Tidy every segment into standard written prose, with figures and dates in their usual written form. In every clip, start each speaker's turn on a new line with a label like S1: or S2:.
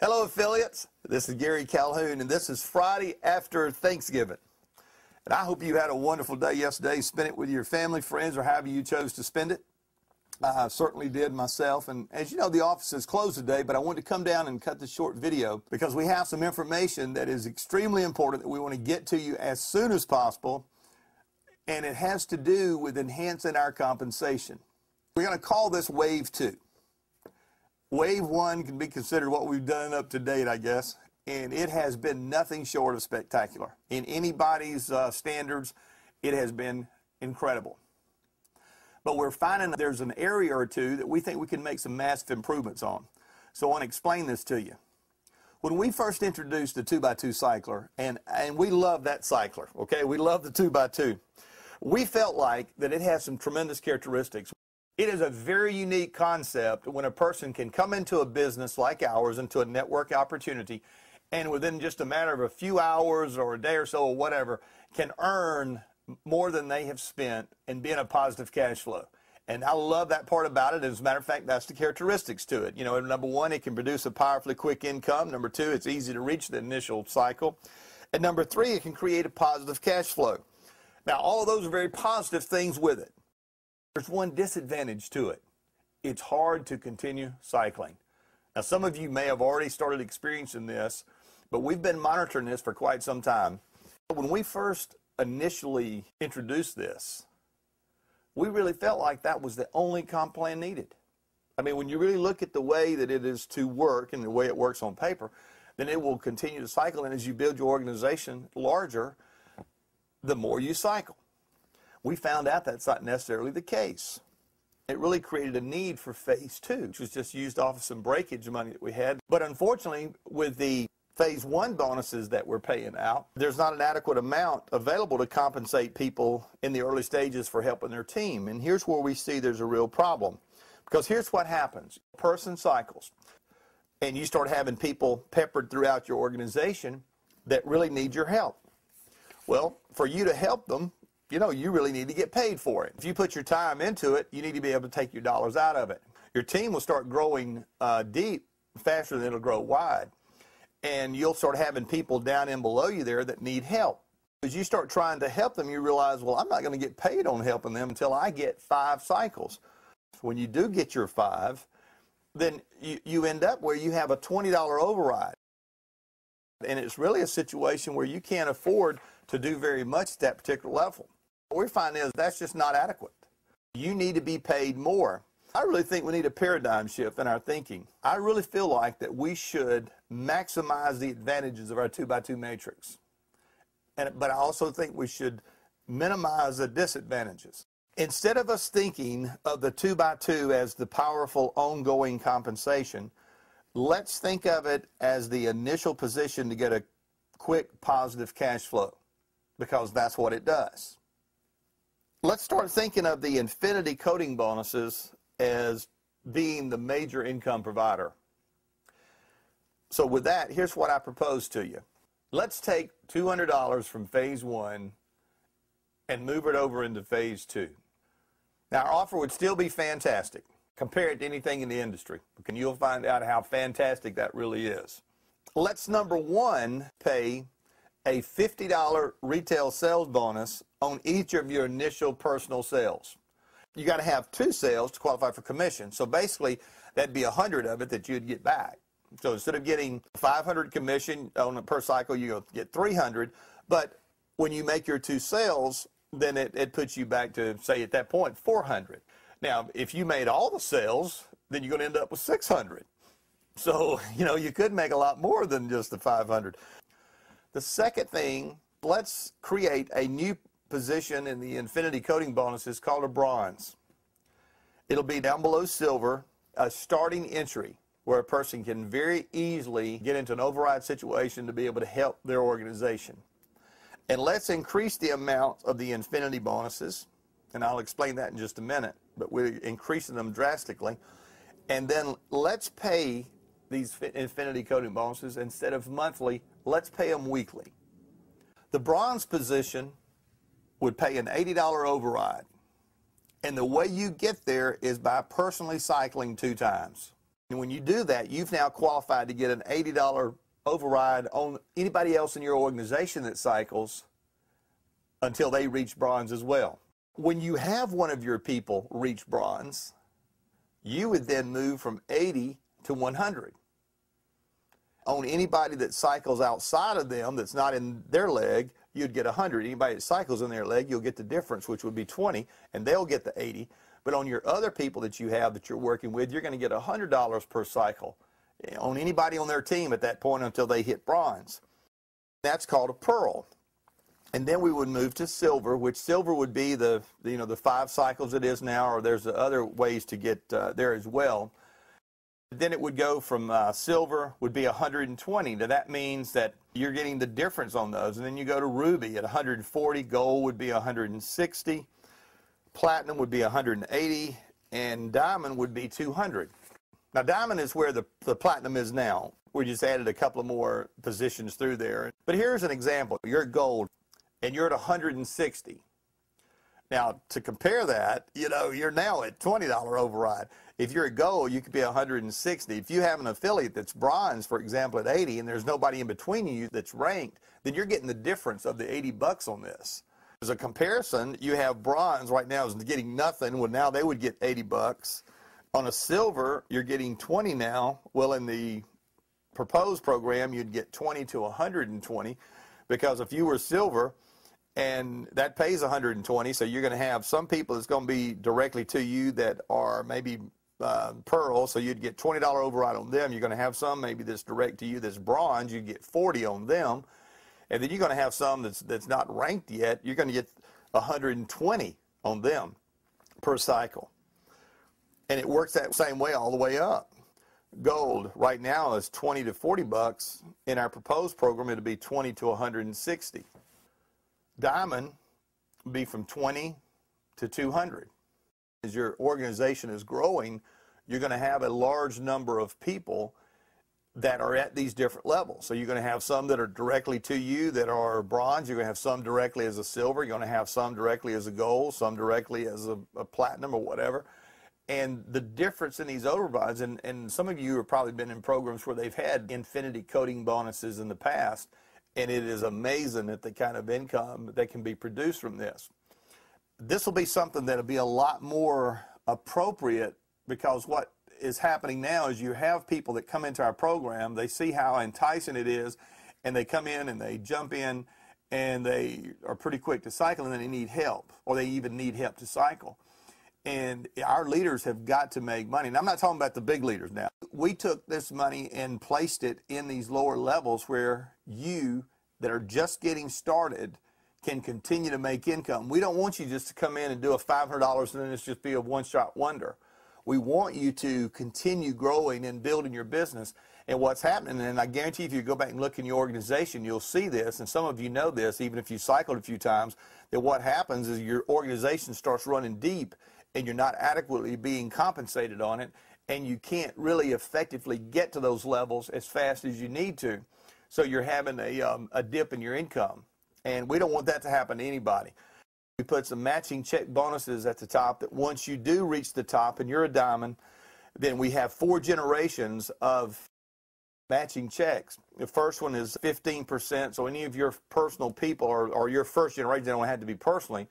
S1: Hello affiliates, this is Gary Calhoun and this is Friday after Thanksgiving. And I hope you had a wonderful day yesterday, spent it with your family, friends, or however you chose to spend it. I certainly did myself, and as you know, the office is closed today, but I wanted to come down and cut this short video because we have some information that is extremely important that we want to get to you as soon as possible, and it has to do with enhancing our compensation. We're going to call this Wave 2. Wave 1 can be considered what we've done up to date, I guess, and it has been nothing short of spectacular. In anybody's standards, it has been incredible. But we're finding that there's an area or two that we think we can make some massive improvements on. So I want to explain this to you. When we first introduced the 2x2 cycler, and we love that cycler, okay? We love the 2x2. We felt like that it has some tremendous characteristics. It is a very unique concept when a person can come into a business like ours, into a network opportunity, and within just a matter of a few hours or a day or so or whatever, can earn more than they have spent and be in a positive cash flow. And I love that part about it. As a matter of fact, that's the characteristics to it. You know, number one, it can produce a powerfully quick income. Number two, it's easy to reach the initial cycle. And number three, it can create a positive cash flow. Now, all of those are very positive things with it. There's one disadvantage to it. It's hard to continue cycling. Now, some of you may have already started experiencing this, but we've been monitoring this for quite some time. When we first initially introduced this, we really felt like that was the only comp plan needed. I mean, when you really look at the way that it is to work and the way it works on paper, then it will continue to cycle, and as you build your organization larger, the more you cycle. We found out that's not necessarily the case. It really created a need for phase 2, which was just used off of some breakage money that we had. But unfortunately, with the phase 1 bonuses that we're paying out, there's not an adequate amount available to compensate people in the early stages for helping their team. And here's where we see there's a real problem. Because here's what happens. A person cycles, and you start having people peppered throughout your organization that really need your help. Well, for you to help them, you know, you really need to get paid for it. If you put your time into it, you need to be able to take your dollars out of it. Your team will start growing deep faster than it'll grow wide. And you'll start having people down in below you there that need help. As you start trying to help them, you realize, well, I'm not going to get paid on helping them until I get 5 cycles. When you do get your 5, then you end up where you have a $20 override. And it's really a situation where you can't afford to do very much at that particular level. What we find is that's just not adequate. You need to be paid more. I really think we need a paradigm shift in our thinking. I really feel like that we should maximize the advantages of our 2x2 matrix. But I also think we should minimize the disadvantages. Instead of us thinking of the 2x2 as the powerful ongoing compensation, let's think of it as the initial position to get a quick positive cash flow, because that's what it does. Let's start thinking of the infinity coding bonuses as being the major income provider. So with that, here's what I propose to you. Let's take $200 from phase 1 and move it over into phase 2. Now, our offer would still be fantastic. Compare it to anything in the industry, and you'll find out how fantastic that really is. Let's, number one, pay a $50 retail sales bonus on each of your initial personal sales. You got to have 2 sales to qualify for commission. So basically, that'd be 100 of it that you'd get back. So instead of getting 500 commission on a per cycle, you get 300. But when you make your 2 sales, then it puts you back to, say, at that point, 400. Now, if you made all the sales, then you're going to end up with 600. So, you know, you could make a lot more than just the 500. The second thing, let's create a new position in the infinity coding bonuses called a bronze. It'll be down below silver, a starting entry where a person can very easily get into an override situation to be able to help their organization. And let's increase the amount of the infinity bonuses, and I'll explain that in just a minute, but we're increasing them drastically. And then let's pay these infinity coding bonuses, instead of monthly, let's pay them weekly. The bronze position would pay an $80 override. And the way you get there is by personally cycling 2 times. And when you do that, you've now qualified to get an $80 override on anybody else in your organization that cycles until they reach bronze as well. When you have one of your people reach bronze, you would then move from 80 to 100. On anybody that cycles outside of them that's not in their leg, you'd get 100. Anybody that cycles in their leg, you'll get the difference, which would be 20, and they'll get the 80. But on your other people that you have that you're working with, you're going to get $100 per cycle on anybody on their team at that point until they hit bronze. That's called a pearl. And then we would move to silver, which silver would be the 5 cycles it is now, or there's other ways to get there as well. Then it would go from silver would be 120. Now that means that you're getting the difference on those. And then you go to ruby at 140, gold would be 160, platinum would be 180, and diamond would be 200. Now diamond is where the platinum is now. We just added a couple of more positions through there. But here's an example. You're at gold, and you're at 160. Now, to compare that, you're now at $20 override. If you're at gold, you could be 160. If you have an affiliate that's bronze, for example, at 80, and there's nobody in between you that's ranked, then you're getting the difference of the $80 on this. As a comparison, you have bronze right now is getting nothing. Well, now they would get $80. On a silver, you're getting 20 now. Well, in the proposed program, you'd get 20 to 120, because if you were silver, and that pays 120, so you're going to have some people that's going to be directly to you that are maybe pearl, so you'd get $20 override on them. You're going to have some maybe that's direct to you that's bronze, you get 40 on them. And then you're going to have some that's not ranked yet. You're going to get 120 on them per cycle. And it works that same way all the way up. Gold right now is 20 to 40 bucks. In our proposed program, it'll be 20 to 160. Diamond would be from 20 to 200. As your organization is growing, you're going to have a large number of people that are at these different levels. So you're going to have some that are directly to you that are bronze. You're going to have some directly as a silver. You're going to have some directly as a gold, some directly as a platinum or whatever. And the difference in these overrides, and some of you have probably been in programs where they've had infinity coding bonuses in the past, and it is amazing at the kind of income that can be produced from this. This will be something that will be a lot more appropriate, because what is happening now is you have people that come into our program, they see how enticing it is, and they come in and they jump in and they are pretty quick to cycle, and then they need help, or they even need help to cycle. And our leaders have got to make money. And I'm not talking about the big leaders now. We took this money and placed it in these lower levels where you that are just getting started can continue to make income. We don't want you just to come in and do a $500 and then it's just be a one-shot wonder. We want you to continue growing and building your business. And what's happening, and I guarantee if you go back and look in your organization, you'll see this, and some of you know this, even if you cycled a few times, that what happens is your organization starts running deep and you're not adequately being compensated on it, and you can't really effectively get to those levels as fast as you need to. So you're having a dip in your income. And we don't want that to happen to anybody. We put some matching check bonuses at the top that once you do reach the top and you're a diamond, then we have 4 generations of matching checks. The first one is 15%, so any of your personal people or your first generation, they don't have to be personally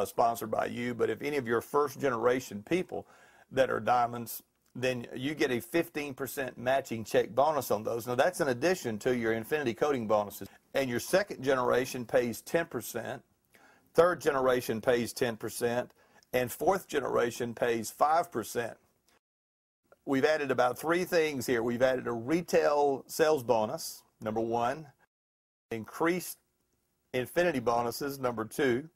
S1: sponsored by you, but if any of your first generation people that are diamonds, then you get a 15% matching check bonus on those. Now that's in addition to your infinity coding bonuses. And your second generation pays 10%, third generation pays 10%, and fourth generation pays 5%. We've added about 3 things here. We've added a retail sales bonus, number 1, increased infinity bonuses, number 2,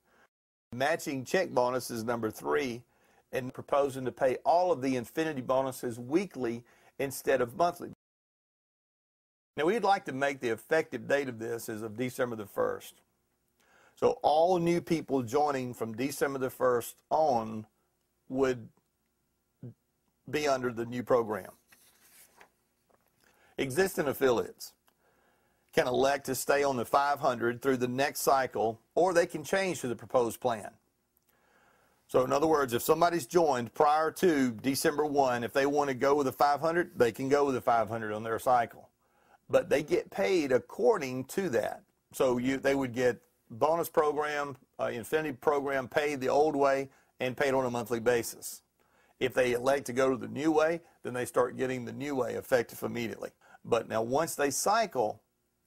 S1: matching check bonuses, number 3, and proposing to pay all of the infinity bonuses weekly instead of monthly. Now, we'd like to make the effective date of this as of December the 1st. So all new people joining from December the 1st on would be under the new program. Existing affiliates can elect to stay on the 500 through the next cycle, or they can change to the proposed plan. So in other words, if somebody's joined prior to December 1, if they want to go with a 500, they can go with a 500 on their cycle. But they get paid according to that. So they would get bonus program, infinity program paid the old way and paid on a monthly basis. If they elect to go to the new way, then they start getting the new way effective immediately. But now once they cycle,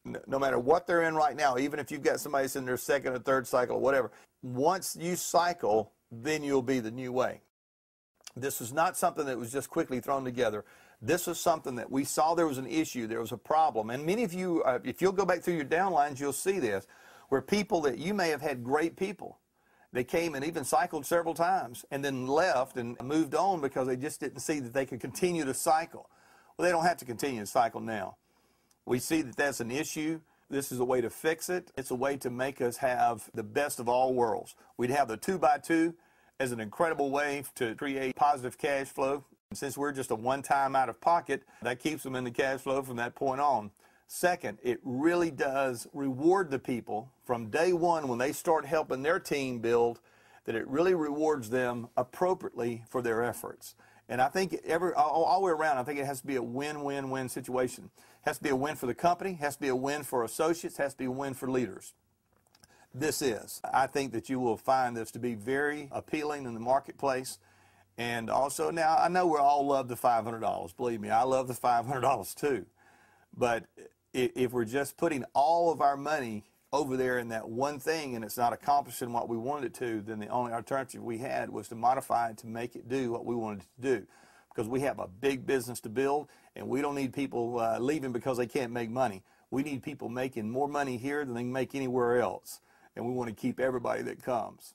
S1: no matter what they're in right now, even if you've got somebody that's in their second or third cycle or whatever, once you cycle, then you'll be the new way. This is not something that was just quickly thrown together. This is something that we saw there was an issue, there was a problem. And many of you, if you'll go back through your downlines, you'll see this, where people that you may have had great people, they came and even cycled several times and then left and moved on because they just didn't see that they could continue to cycle. Well, they don't have to continue to cycle now. We see that that's an issue. This is a way to fix it. It's a way to make us have the best of all worlds. We'd have the 2x2 as an incredible way to create positive cash flow. And since we're just a one-time out of pocket, that keeps them in the cash flow from that point on. Second, it really does reward the people from day one when they start helping their team build, that it really rewards them appropriately for their efforts. And I think all the way around, I think it has to be a win-win-win situation. It has to be a win for the company, has to be a win for associates, has to be a win for leaders. This is. I think that you will find this to be very appealing in the marketplace. And also, now, I know we all love the $500. Believe me, I love the $500 too. But if we're just putting all of our money over there in that one thing and it's not accomplishing what we wanted it to, then the only alternative we had was to modify it to make it do what we wanted it to do. Because we have a big business to build, and we don't need people leaving because they can't make money. We need people making more money here than they can make anywhere else. And we want to keep everybody that comes.